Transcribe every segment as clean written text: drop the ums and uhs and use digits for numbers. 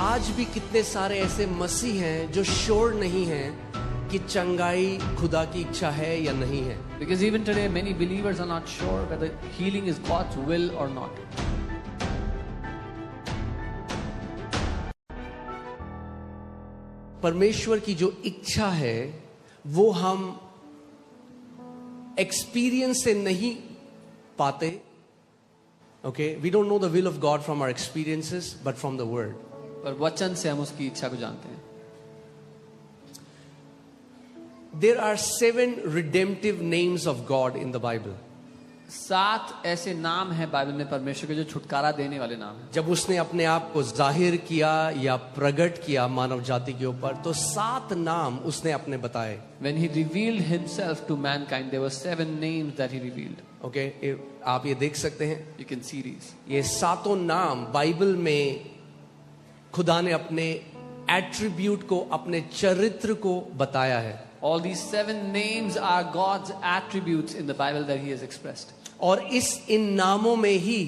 आज भी कितने सारे ऐसे मसीह हैं जो श्योर नहीं हैं कि चंगाई खुदा की इच्छा है या नहीं है. Because even today many believers are not sure whether healing is God's will or not. परमेश्वर की जो इच्छा है वो हम एक्सपीरियंस से नहीं पाते. Okay, we don't know the will of God from our experiences but from the word. पर वचन से हम उसकी इच्छा को जानते हैं. There are 7 redemptive names of God in the Bible. 7 ऐसे नाम हैं बाइबल में परमेश्वर के जो छुटकारा देने वाले नाम हैं. जब उसने अपने आप को जाहिर किया या प्रकट किया मानव जाति के ऊपर तो 7 नाम उसने अपने बताए. When he revealed himself to mankind, there were 7 names that he revealed. Okay, आप ये देख सकते हैं. You can see these. ये 7 नाम बाइबल में खुदा ने अपने एट्रीब्यूट को, अपने चरित्र को बताया है. All these 7 names are God's attributes in the Bible that he has expressed. और इन नामों में ही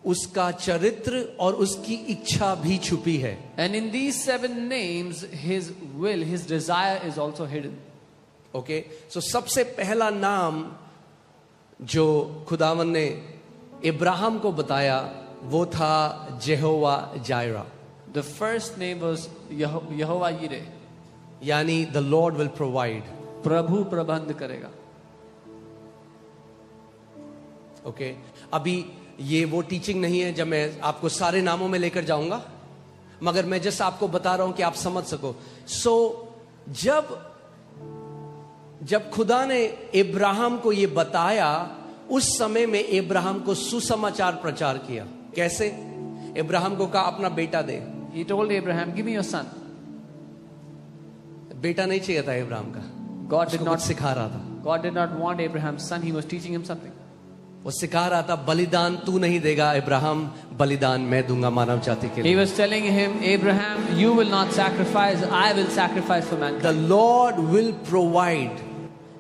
उसका चरित्र और उसकी इच्छा भी छुपी है. And in these 7 names, his will, his desire is also hidden. Okay, so सबसे पहला नाम जो खुदावन ने इब्राहिम को बताया वो था जेहोवा Zaira. The first name was Yehovah Yireh. यानी द लॉर्ड विल प्रोवाइड. प्रभु प्रबंध करेगा. ओके, अभी ये वो टीचिंग नहीं है जब मैं आपको सारे नामों में लेकर जाऊंगा, मगर मैं जस्ट आपको बता रहा हूं कि आप समझ सको. सो जब खुदा ने इब्राहिम को ये बताया उस समय में इब्राहिम को सुसमाचार प्रचार किया. कैसे? इब्राहिम को कहा अपना बेटा दे. He told Abraham, give me your son. बेटा नहीं चाहिए था इब्राहिम का. God did not सिखा रहा था. God did not want Abraham's son. He was teaching him something. वो सिखा रहा था बलिदान तू नहीं देगा इब्राहिम, बलिदान मैं दूंगा मानव जाति के लिए. He was telling him, Abraham, you will not sacrifice, I will sacrifice for mankind. The Lord will provide.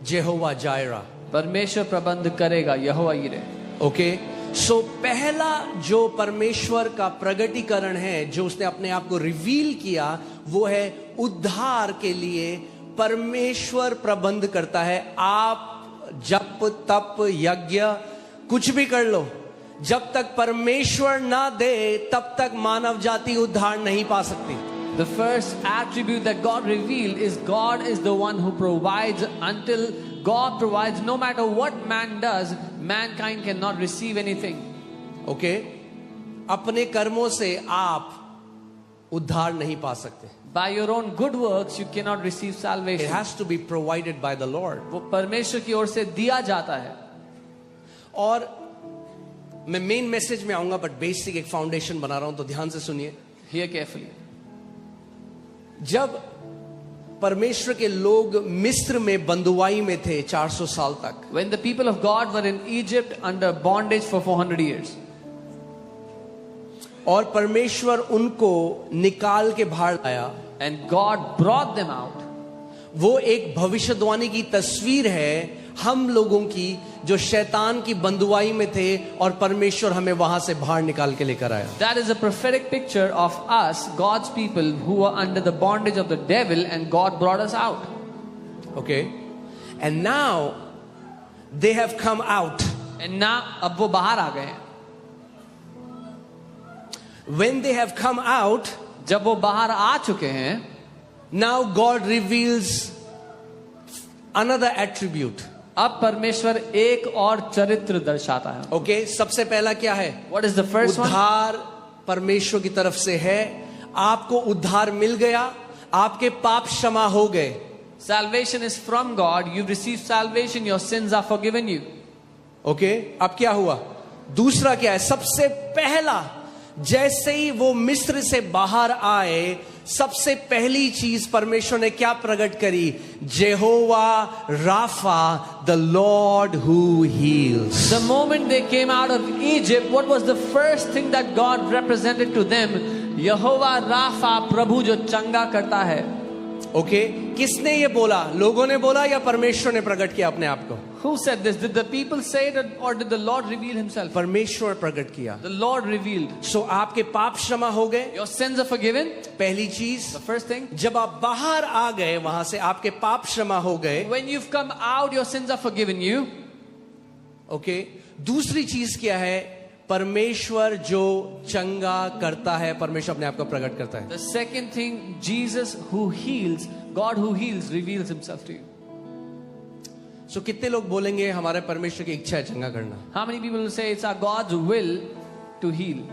Jehovah Jireh. परमेश्वर प्रबंध करेगा, यहोवा यिरे. ओके, सो पहला जो परमेश्वर का प्रगटीकरण है, जो उसने अपने आप को रिवील किया, वो है उद्धार के लिए परमेश्वर प्रबंध करता है. आप जप तप यज्ञ कुछ भी कर लो, जब तक परमेश्वर ना दे तब तक मानव जाति उद्धार नहीं पा सकती. The first attribute that God revealed is God is the one who provides. Until God provides, no matter what man does, mankind cannot receive anything. Okay? अपने कर्मों से आप उद्धार नहीं पा सकते. By your own good works, you cannot receive salvation. It has to be provided by the Lord. वो परमेश्वर की ओर से दिया जाता है. और मैं मेन मैसेज में आऊंगा, बट बेसिक एक फाउंडेशन बना रहा हूं, तो ध्यान से सुनिए. Hear carefully. जब परमेश्वर के लोग मिस्र में बंदुआई में थे 400 साल तक. When the people of God were in Egypt under bondage for 400 years. और परमेश्वर उनको निकाल के बाहर लाया. And God brought them out. वो एक भविष्यवाणी की तस्वीर है हम लोगों की जो शैतान की बंदुआई में थे और परमेश्वर हमें वहां से बाहर निकाल के लेकर आया. That is a prophetic picture of us, God's people, who were under the bondage of the devil, and God brought us out. Okay, and now they have come out. And now अब वो बाहर आ गए हैं. When they have come out, जब वो बाहर आ चुके हैं, now God reveals another attribute. अब परमेश्वर एक और चरित्र दर्शाता है. ओके, सबसे पहला क्या है? What is the first one? उद्धार परमेश्वर की तरफ से है. आपको उद्धार मिल गया, आपके पाप क्षमा हो गए. Salvation is from God. You've received salvation. Your sins are forgiven you. Okay, अब क्या हुआ? दूसरा क्या है? सबसे पहला, जैसे ही वो मिस्र से बाहर आए, सबसे पहली चीज परमेश्वर ने क्या प्रकट करी? Jehovah Rapha, the Lord who heals. The moment they came out of Egypt, what was the first thing that God represented to them? Jehovah Rapha, प्रभु जो चंगा करता है. ओके किसने ये बोला? लोगों ने बोला या परमेश्वर ने प्रकट किया अपने आप को? Who said this? Did the people say it or did the Lord reveal himself? परमेश्वर प्रकट किया. The Lord revealed. सो आपके पाप क्षमा हो गए. Your sins are forgiven. पहली चीज, The first thing. जब आप बाहर आ गए वहां से, आपके पाप क्षमा हो गए. When you've come out, your sins are forgiven you. Okay दूसरी चीज क्या है? परमेश्वर जो चंगा करता है, परमेश्वर अपने आप को प्रकट करता है. The second thing, Jesus who heals, God who heals, reveals himself to you. सो कितने लोग बोलेंगे हमारे परमेश्वर की इच्छा है चंगा करना? How many people will say it's our God's will to heal?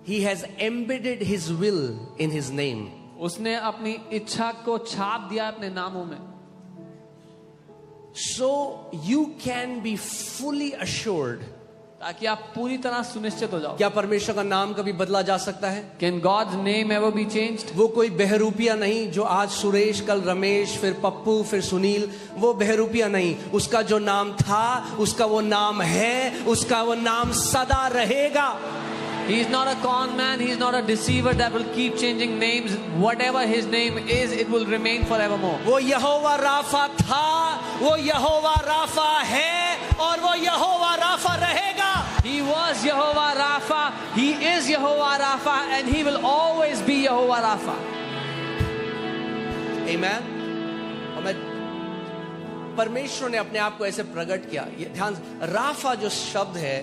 He has embedded his will in his name. उसने अपनी इच्छा को छाप दिया अपने नामों में. So you can be fully assured. ताकि आप पूरी तरह सुनिश्चित हो जाओ. क्या परमेश्वर का नाम कभी बदला जा सकता है? Can God's name ever be changed? वो कोई बहरूपिया नहीं जो आज सुरेश, कल रमेश, फिर पप्पू, फिर सुनील. वो बहरूपिया नहीं. उसका जो नाम था, उसका वो नाम है, उसका वो नाम सदा रहेगा. He is not a con man. He is not a deceiver that will keep changing names. Whatever his name is, it will remain forevermore. वो यहोवा राफा था, वो यहोवा राफा है, और वो यहोवा राफा रहेगा. He was Jehovah Rapha. He is Jehovah Rapha, and he will always be Jehovah Rapha. Amen. और मैं परमेश्वर ने अपने आप को ऐसे प्रकट किया. ये ध्यान, राफा जो शब्द है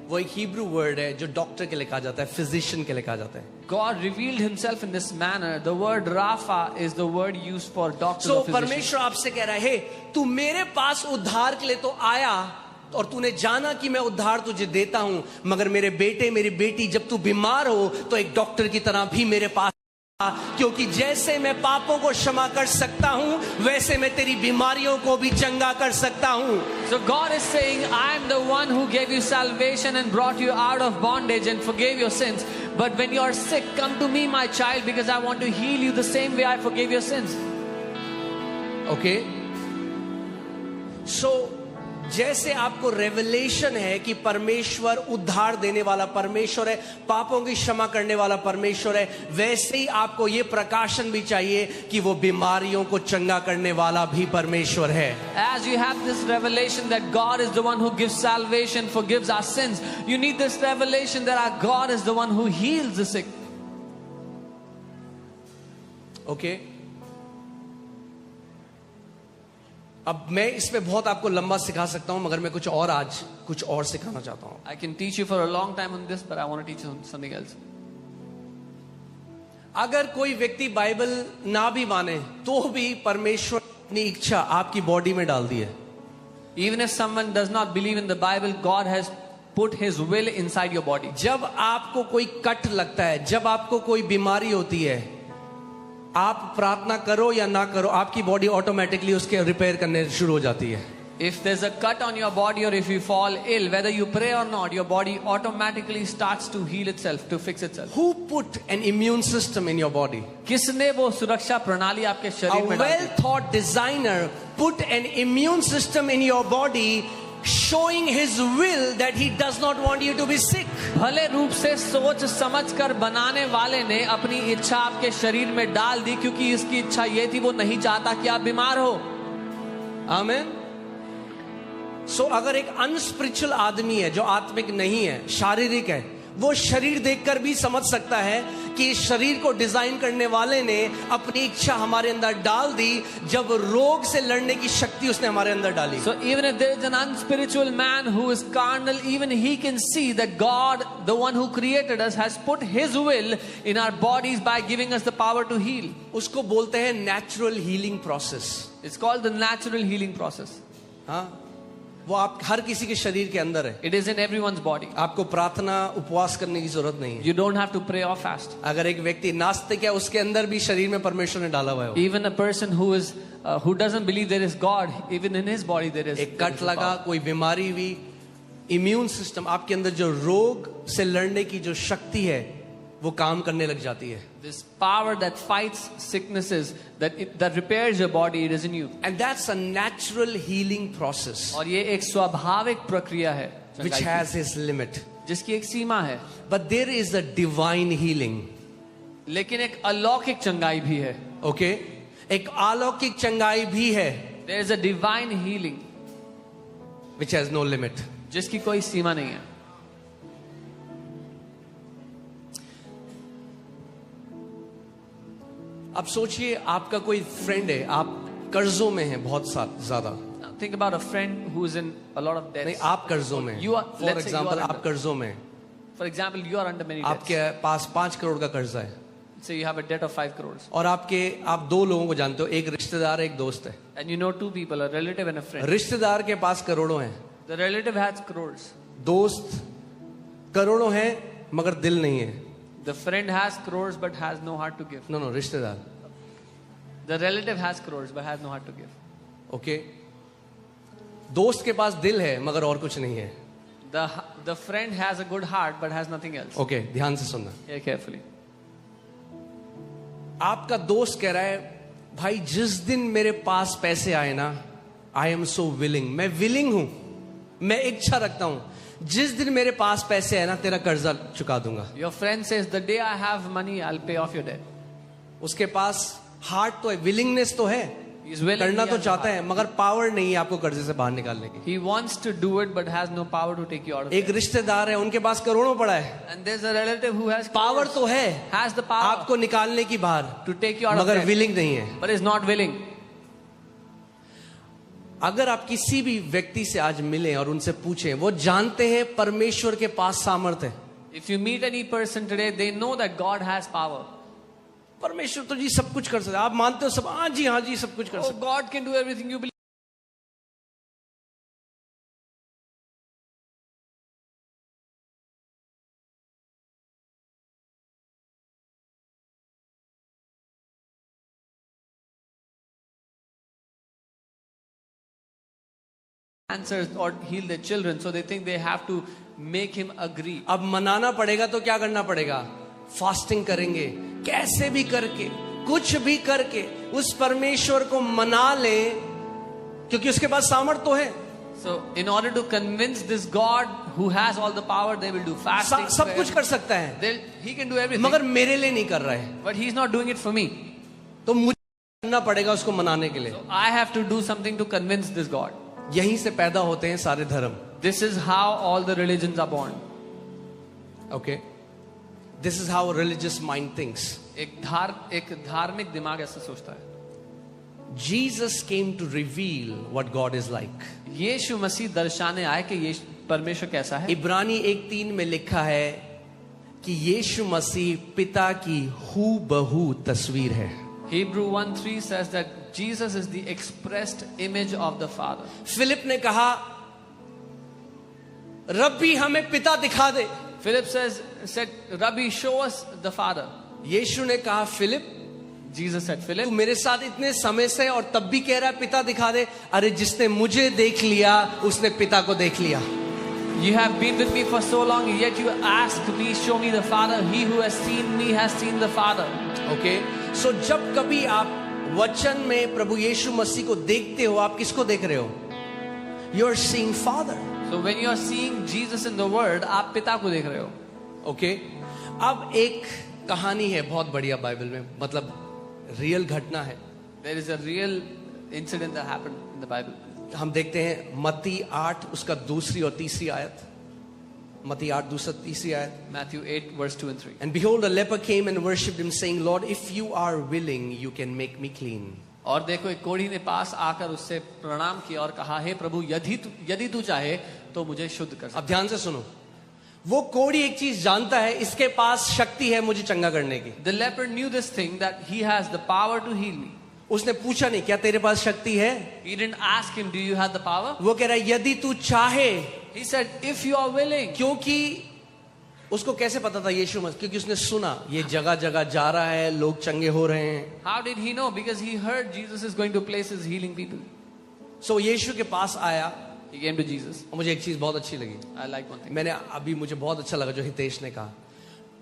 वो एक हिब्रू वर्ड है जो डॉक्टर के लिए कहा जाता है, फिजिशियन के लिए कहा जाता है. God revealed himself in this manner. The word Rapha is the word used for doctor So or physician. परमेश्वर आपसे कह रहा है, हे तू मेरे पास उद्धार के लिए तो आया और तूने जाना कि मैं उद्धार तुझे देता हूं, मगर मेरे बेटे, मेरी बेटी, जब तू बीमार हो तो एक डॉक्टर की तरह भी मेरे पास, क्योंकि जैसे मैं पापों को क्षमा कर सकता हूं वैसे मैं तेरी बीमारियों को भी चंगा कर सकता हूं. So God is saying, I am the one who gave you salvation and brought you out of bondage and forgave your sins. But when you are sick, come to me, my child, because I want to heal you the same way I forgave your sins. Okay? So जैसे आपको revelation है कि परमेश्वर उद्धार देने वाला परमेश्वर है, पापों की क्षमा करने वाला परमेश्वर है, वैसे ही आपको ये प्रकाशन भी चाहिए कि वो बीमारियों को चंगा करने वाला भी परमेश्वर है. As you have this revelation that God is the one who gives salvation, forgives our sins, you need this revelation that our God is the one who heals the sick. Okay? अब मैं इसमें बहुत आपको लंबा सिखा सकता हूं, मगर मैं कुछ और सिखाना चाहता हूं. I can teach you for a long time on this, but I want to teach you something else. अगर कोई व्यक्ति बाइबल ना भी माने तो भी परमेश्वर अपनी इच्छा आपकी बॉडी में डाल दी है. Even if someone does not believe in the Bible, God has put his will inside your body. जब आपको कोई कट लगता है, जब आपको कोई बीमारी होती है, आप प्रार्थना करो या ना करो, आपकी बॉडी ऑटोमेटिकली उसके रिपेयर करने शुरू हो जाती है. If there's a cut on your body or if you fall ill, whether you pray or not, your body automatically starts to heal itself, to fix itself. Who put an immune system in your body? किसने वो सुरक्षा प्रणाली आपके A शरीर में डाली? well-thought designer put an immune system in your body, showing his will that he does not want you to be sick. भले रूप से सोच समझ कर बनाने वाले ने अपनी इच्छा आपके शरीर में डाल दी, क्योंकि इसकी इच्छा ये थी, वो नहीं चाहता कि आप बीमार हो. आमीन. सो अगर एक अनस्पिरिचुअल आदमी है जो आत्मिक नहीं है, शारीरिक है, वो शरीर देखकर भी समझ सकता है कि इस शरीर को डिजाइन करने वाले ने अपनी इच्छा हमारे अंदर डाल दी, जब रोग से लड़ने की शक्ति उसने हमारे अंदर डाली. So even if there is an unspiritual man who is carnal, even he can see that God, the one who created us, has put his will in our bodies by giving us the power to heal. उसको बोलते हैं natural healing process. It's called the natural healing process. हाँ, वो आप हर किसी के शरीर के अंदर है. It is in everyone's body. आपको प्रार्थना उपवास करने की जरूरत नहीं है. You don't have to pray or fast. अगर एक व्यक्ति नास्तिक है, उसके अंदर भी शरीर में परमेश्वर ने डाला हुआ है. Even a person who doesn't believe there is God, even in his body there is. एक कट लगा, कोई बीमारी हुई, इम्यून सिस्टम आपके अंदर जो रोग से लड़ने की जो शक्ति है वो काम करने लग जाती है. This power that fights sicknesses, that repairs your body, it is in you. And that's a natural healing process और ये एक स्वाभाविक प्रक्रिया है which has its limit. जिसकी एक सीमा है. But there is a divine healing. लेकिन एक अलौकिक चंगाई भी है. ओके, एक अलौकिक चंगाई भी है, There is a divine healing which has no limit. जिसकी कोई सीमा नहीं है. अब सोचिए, आपका कोई फ्रेंड है, आप कर्जों में हैं बहुत ज्यादा. Now, think about a friend who is in a lot of नहीं, debts. आप कर्जों में, You are- for let's say you example are आप under- कर्जों में, For example, you are under many debts. आपके पास 5 करोड़ का कर्जा है, Say you have a debt of 5 crores. और आप 2 लोगों को जानते हो, एक रिश्तेदार एक दोस्त है. And you know 2 people, a relative and a friend. रिश्तेदार के पास करोड़ों हैं, The relative has crores. दोस्त करोड़ों हैं मगर दिल नहीं है. The friend has crores but has no heart to give. No रिश्तेदार. The relative has crores but has no heart to give. Okay, दोस्त के पास दिल है मगर और कुछ नहीं है. The friend has a good heart but has nothing else. Okay, ध्यान से सुनना. Hear carefully. आपका दोस्त कह रहा है, भाई जिस दिन मेरे पास पैसे आए ना, आई एम सो विलिंग, मैं विलिंग हूं, मैं इच्छा रखता हूं, जिस दिन मेरे पास पैसे आए ना तेरा कर्जा चुका दूंगा. Your friend says, the day I have money, I'll pay off your debt. उसके पास हार्ट तो है, विलिंगनेस तो है, He is willing, करना he तो has चाहता the है मगर पावर नहीं है आपको कर्जे से बाहर निकालने की. He wants to do it but has no power to take you out of एक it. रिश्तेदार है, उनके पास करोड़ों पड़ा है, And there's a relative who has power crores, तो है has the power आपको निकालने की बाहर, to take you out of मगर debt, विलिंग नहीं है. but is not willing. अगर आप किसी भी व्यक्ति से आज मिलें और उनसे पूछें, वो जानते हैं परमेश्वर के पास सामर्थ्य है. If you meet any person today, they know that God has power. परमेश्वर तो जी सब कुछ कर सकता है. आप मानते हो सब? हाँ जी सब कुछ कर Oh, सकता God can do everything you believe. Answers or heal their children, so they think they have to make him agree. है. अब मनाना पड़ेगा तो क्या करना पड़ेगा? फास्टिंग करेंगे, कैसे भी करके, कुछ भी करके उस परमेश्वर को मना ले, क्योंकि उसके पास सामर्थ तो है. So, in order to convince this God who has all the power, they will do fasting. सब कुछ prayer. कर सकता है, He can do everything, मगर मेरे लिए नहीं कर रहा है. but he's not doing it for me. तो मुझे करना पड़ेगा उसको मनाने के लिए. So I have to do something to convince this God. यहीं से पैदा होते हैं सारे धर्म. This is how all the religions are born. Okay, this is how religious mind thinks. एक धार्मिक दिमाग ऐसा सोचता है. Jesus came to reveal what God is like. यीशु मसीह दर्शाने आए कि ये परमेश्वर कैसा है. इब्रानी 1:3 में लिखा है कि यीशु मसीह पिता की हूबहू तस्वीर है. Hebrew 1:3 says that Jesus is the expressed image of the Father. Philip ने कहा, रब्बी हमें पिता दिखा दे. Philip said, Rabbi, show us the Father. यीशु ने कहा, फिलिप Jesus said, तू Philip, मेरे साथ इतने समय से और तब भी कह रहा है पिता दिखा दे. अरे जिसने मुझे देख लिया उसने पिता को देख लिया. you have been with me for so long, yet you ask me, show me the Father. He who has seen me has seen the Father. Okay, so जब कभी आप वचन में प्रभु यीशु मसीह को देखते हो, आप किसको देख रहे हो? You are seeing Father. So when you are seeing Jesus in the Word, आप पिता को देख रहे हो. ओके, अब एक कहानी है बहुत बढ़िया बाइबल में, मतलब रियल घटना है. There is a real incident that happened in the Bible. हम देखते हैं मत्ती 8 उसका 2 और 3 आयत. मत्ती 8 2 3 आयत. Matthew 8 verse 2 and 3. And behold, a leper came and worshipped him, saying, Lord, if you are willing, you can make me clean. और देखो, एक कोढ़ी ने पास आकर उससे प्रणाम किया और कहा, हे प्रभु, यदि तू चाहे तो मुझे शुद्ध कर. अब ध्यान से सुनो. वो कोढ़ी एक चीज जानता है, इसके पास शक्ति है मुझे चंगा करने की. The leper knew this thing, that he has the power to heal me. उसने पूछा नहीं क्या तेरे पास शक्ति है. He didn't ask him, do you have the power? वो कह रहा है यदि तू चाहे. He said, if you are willing. क्योंकि उसको कैसे पता था यीशु मसीह? क्योंकि उसने सुना ये जगह जगह जा रहा है, लोग चंगे हो रहे हैं. How did he know? Because he heard Jesus is going to places healing people. सो यीशु के पास आया. He came to Jesus. और मुझे एक चीज बहुत अच्छी लगी. I like one thing. मुझे बहुत अच्छा लगा जो हितेश ने कहा.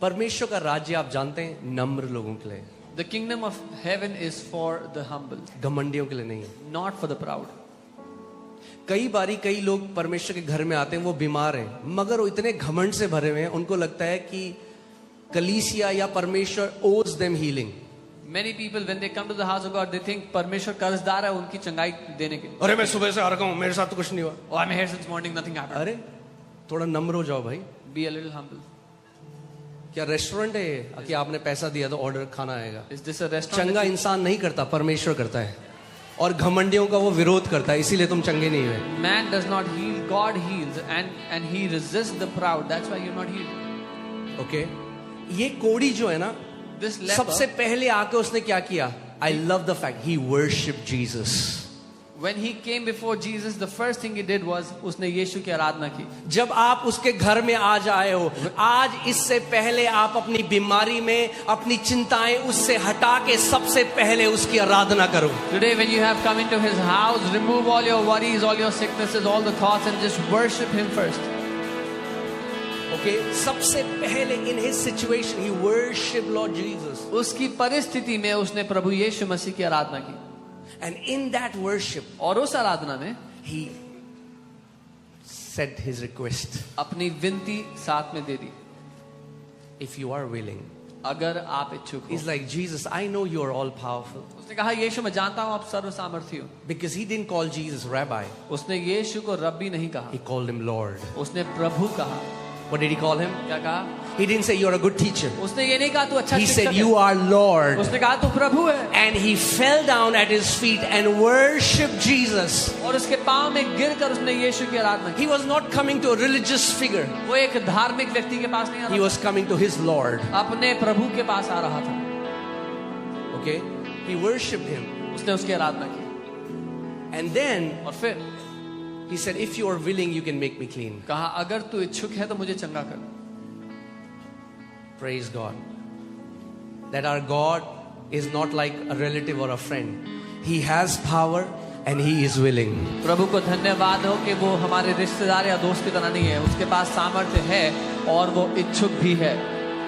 परमेश्वर का राज्य आप जानते हैं नम्र लोगों के लिए. The kingdom of heaven is for the humble, घमंडियों के लिए नहीं. not for the proud. कई लोग परमेश्वर के घर में आते हैं, वो बीमार हैं, मगर वो इतने घमंड से भरे हुए हैं, उनको लगता है कि कलीसिया या परमेश्वर owes them healing. Many people, when they come to the house of God, they think परमेश्वर कर्जदार है उनकी चंगाई देने के. अरे मैं सुबह से आ रखा हूँ, मेरे साथ तो कुछ नहीं हुआ. Oh, I'm here since morning, nothing happened. अरे थोड़ा नम्र हो जाओ भाई. Be a little humble. क्या रेस्टोरेंट है ये कि आपने पैसा दिया तो ऑर्डर खाना आएगा? Is this a restaurant? चंगा इंसान नहीं करता, परमेश्वर करता है. और घमंडियों का वो विरोध करता है, इसीलिए तुम चंगे नहीं हुए. Man does not heal, God heals, and He resists the proud. That's why you're not healed. Okay ये कोड़ी जो है ना, This leper, सबसे पहले आके उसने क्या किया? I love the fact he worshipped Jesus. when he came before Jesus, the first thing he did was उसने यीशु की आराधना की. जब आप उसके घर में आज आए हो, आज इससे पहले आप अपनी बीमारी में अपनी चिंताएं उससे हटा के सबसे पहले उसकी आराधना करो. Today, when you have come into His house, remove all your worries, all your sicknesses, all the thoughts, and just worship Him first. Okay, सबसे पहले in his situation he worshipped Lord Jesus. उसकी परिस्थिति में उसने प्रभु यीशु मसीह की आराधना की. And in that worship और उस आराधना में he said his request. अपनी विनती साथ में दे दी. If you are willing. अगर आप इच्छुक हो. He's like, Jesus, I know you are all powerful. उसने कहा यीशु मैं जानता हूँ आप सर्व सामर्थी हो. Because he didn't call Jesus rabbi. उसने यीशु को रब्बी नहीं कहा. He called him Lord. उसने प्रभु कहा. What did he call him? क्या कहा? He didn't say you're a good teacher. उसने ये नहीं कहा तू अच्छा He शिक्षक said है. you are Lord. उसने कहा तू प्रभु है. And he fell down at his feet and worshipped Jesus. और उसके पांव में गिरकर उसने यीशु की आराधना की. He was not coming to a religious figure. वो एक धार्मिक व्यक्ति के पास नहीं आ He रहा was coming to his Lord. था. अपने प्रभु के पास आ रहा था. Okay? He worshipped him. उसने उसकी आराधना की. And then और फिर he said, if you are willing, you can make me clean. कहा अगर तू इच्छुक है तो मुझे चंगा कर. Praise God. That our God is not like a relative or a friend. He has power and he is willing. प्रभु को धन्यवाद हो कि वो हमारे रिश्तेदार या दोस्त की तरह नहीं है. उसके पास सामर्थ्य है और वो इच्छुक भी है.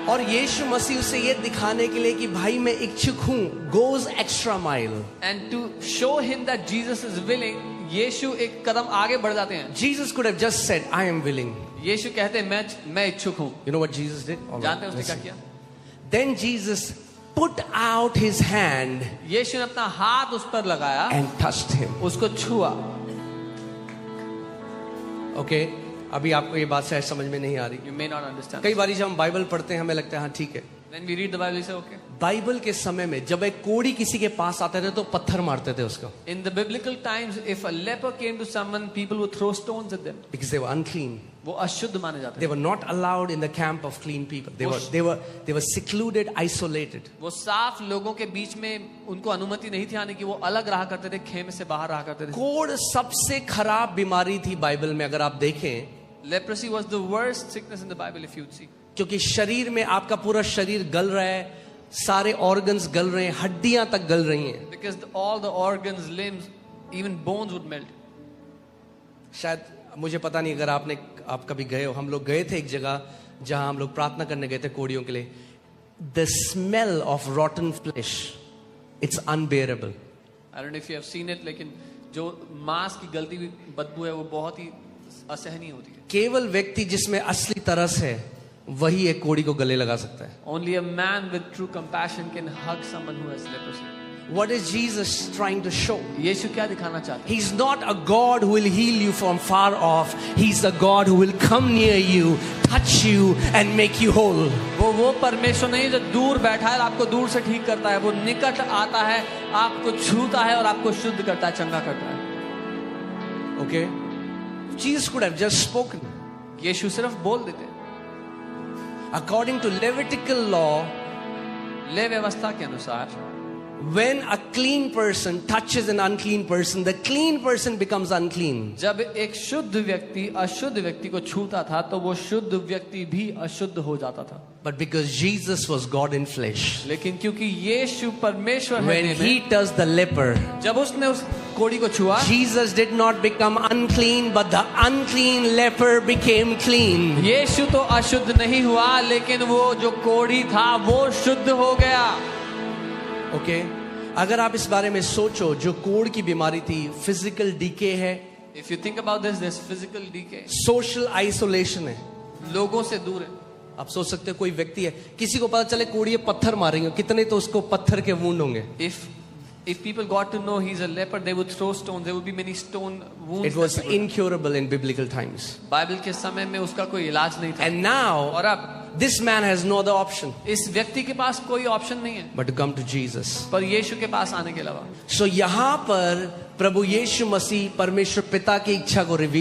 और यीशु मसीह उसे ये दिखाने के लिए कि भाई मैं इच्छुक हूँ, goes extra mile. And to show him that Jesus is willing, यीशु एक कदम आगे बढ़ जाते हैं. Jesus could have just said, I am willing. यीशु कहते हैं मैं इच्छुक हूँ. You know what Jesus did? All right, जानते हैं उसने listen. क्या किया? Then Jesus put out his hand यीशु ने अपना हाथ उस पर लगाया, and touched him. उसको छुआ. Okay? अभी आपको ये बात शायद समझ में नहीं आ रही. You may not understand. कई बार जब हम बाइबल पढ़ते हैं हमें लगता है हाँ ठीक है. When we read the Bible, we say okay. Bible के समय में जब एक कोढ़ी किसी के पास आते थे तो पत्थर मारते थे उसको. In the biblical times, if a leper came to someone, people would throw stones at them. Because they were unclean. वो अशुद्ध माने जाते They थे. were not allowed in the camp of clean people. They were secluded, isolated. वो साफ लोगों के बीच में उनको अनुमति नहीं थी आने की. वो अलग रहा करते थे, खेमे से बाहर रहा करते थे. कोढ़ सबसे खराब बीमारी थी बाइबल में अगर आप देखें. Leprosy was the worst sickness in the Bible, if you'd see. क्योंकि शरीर में आपका पूरा शरीर गल रहा है, सारे ऑर्गन्स गल रहे हैं, हड्डियां तक गल रही हैं. Because all the organs, limbs, even bones would melt. शायद मुझे पता नहीं अगर आप कभी गए हो. हम लोग गए थे एक जगह जहां हम लोग प्रार्थना करने गए थे कोड़ियों के लिए. The smell of rotten flesh, it's unbearable. I don't know if you have seen it, लेकिन जो मांस की गलती हुई बदबू है वो बहुत ही असहनीय होती है. केवल व्यक्ति जिसमें असली तरस है वही एक कोड़ी को गले लगा सकता है. Only a man with true compassion can hug someone who has leprosy. What is Jesus trying to show? यीशु क्या दिखाना चाहते हैं? He's not a God who will heal you from far off. He's a God who will come near you, touch you and make you whole. वो परमेश्वर नहीं जो दूर बैठा है आपको दूर से ठीक करता है. वो निकट आता है, आपको छूता है और आपको शुद्ध करता है, चंगा करता है. Okay? Jesus could have just spoken. यीशु सिर्फ बोल देते. According to Levitical law, ले व्यवस्था के अनुसार when a clean person touches an unclean person, the clean person becomes unclean. जब एक शुद्ध व्यक्ति अशुद्ध व्यक्ति को छूता था तो वो शुद्ध व्यक्ति भी अशुद्ध हो जाता था. But because Jesus was God in flesh, लेकिन क्योंकि यीशु परमेश्वर है when देह में, he touched the leper, जब उसने उस कोढ़ी को छुआ, Jesus did not become unclean, but the unclean leper became clean. यीशु तो अशुद्ध नहीं हुआ लेकिन वो जो कोढ़ी था वो शुद्ध हो गया. Okay? अगर आप इस बारे में सोचो, जो कोढ़ की बीमारी थी, फिजिकल डीके है, If you think about this, there's physical decay. Social isolation है, लोगों से दूर है. आप सोच सकते हो कोई व्यक्ति है, किसी को पता चले कोड़िए पत्थर मारेंगे, कितने तो उसको पत्थर के वूंड होंगे. If people got to know he's a leper, they would throw stones. There would be many stone wounds. It was that people- incurable in biblical times. Bible के समय में उसका कोई इलाज नहीं था. And now और अब this man has no other option इस व्यक्ति के पास कोई ऑप्शन नहीं है but to come to Jesus. पर यीशु के पास आने के अलावा. So यहाँ पर प्रभु यीशु मसीह परमेश्वर पिता की इच्छा को रिवील